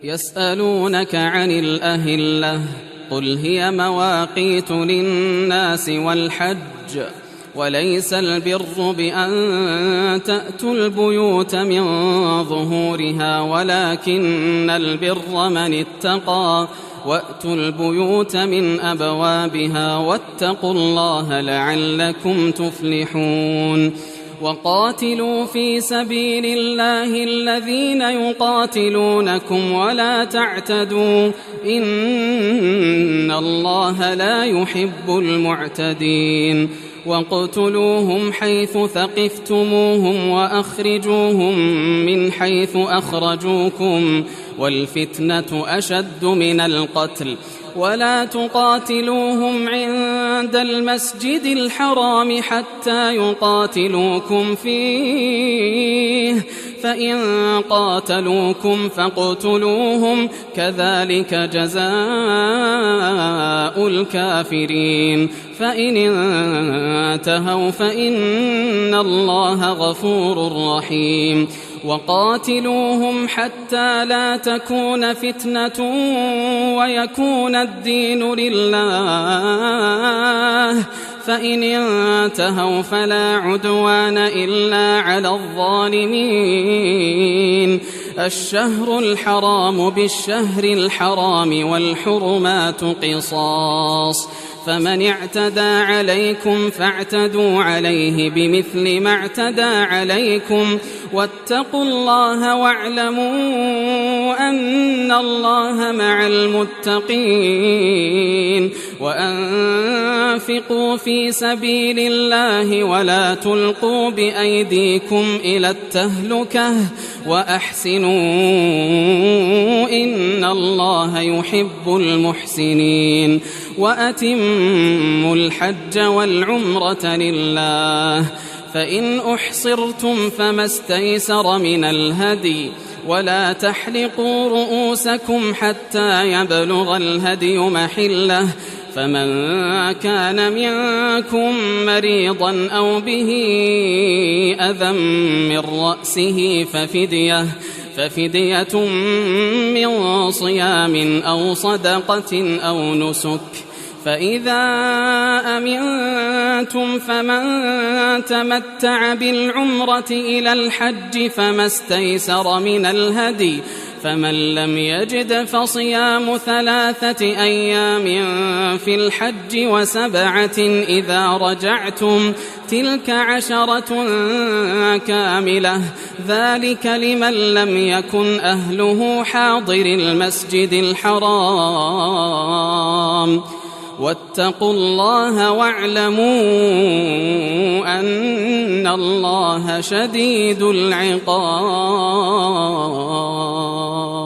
يسألونك عن الأهلة قل هي مواقيت للناس والحج وليس البر بأن تأتوا البيوت من ظهورها ولكن البر من اتقى وأتوا البيوت من أبوابها واتقوا الله لعلكم تفلحون وقاتلوا في سبيل الله الذين يقاتلونكم ولا تعتدوا إن الله لا يحب المعتدين واقتلوهم حيث ثقفتموهم وأخرجوهم من حيث أخرجوكم والفتنة أشد من القتل ولا تقاتلوهم عند المسجد الحرام حتى يقاتلوكم فيه فإن قاتلوكم فاقتلوهم كذلك جزاء الكافرين فإن انتهوا فإن الله غفور رحيم وقاتلوهم حتى لا تكون فتنة ويكون الدين لله فإن انتهوا فلا عدوان إلا على الظالمين الشهر الحرام بالشهر الحرام والحرمات قصاص فمن اعتدى عليكم فاعتدوا عليه بمثل ما اعتدى عليكم واتقوا الله واعلموا أن الله مع المتقين وأنفقوا في سبيل الله ولا تلقوا بأيديكم إلى التهلكة وأحسنوا إن الله يحب المحسنين وأتموا الحج والعمرة لله فإن أحصرتم فما استيسر من الهدي ولا تحلقوا رؤوسكم حتى يبلغ الهدي محله فمن كان منكم مريضا أو به أذى من رأسه ففدية من صيام أو صدقة أو نسك فإذا أمنتم فمن تمتع بالعمرة إلى الحج فما استيسر من الهدي فمن لم يجد فصيام 3 أيام في الحج و7 إذا رجعتم تلك 10 كاملة ذلك لمن لم يكن أهله حاضر المسجد الحرام واتقوا الله واعلموا أن الله شديد العقاب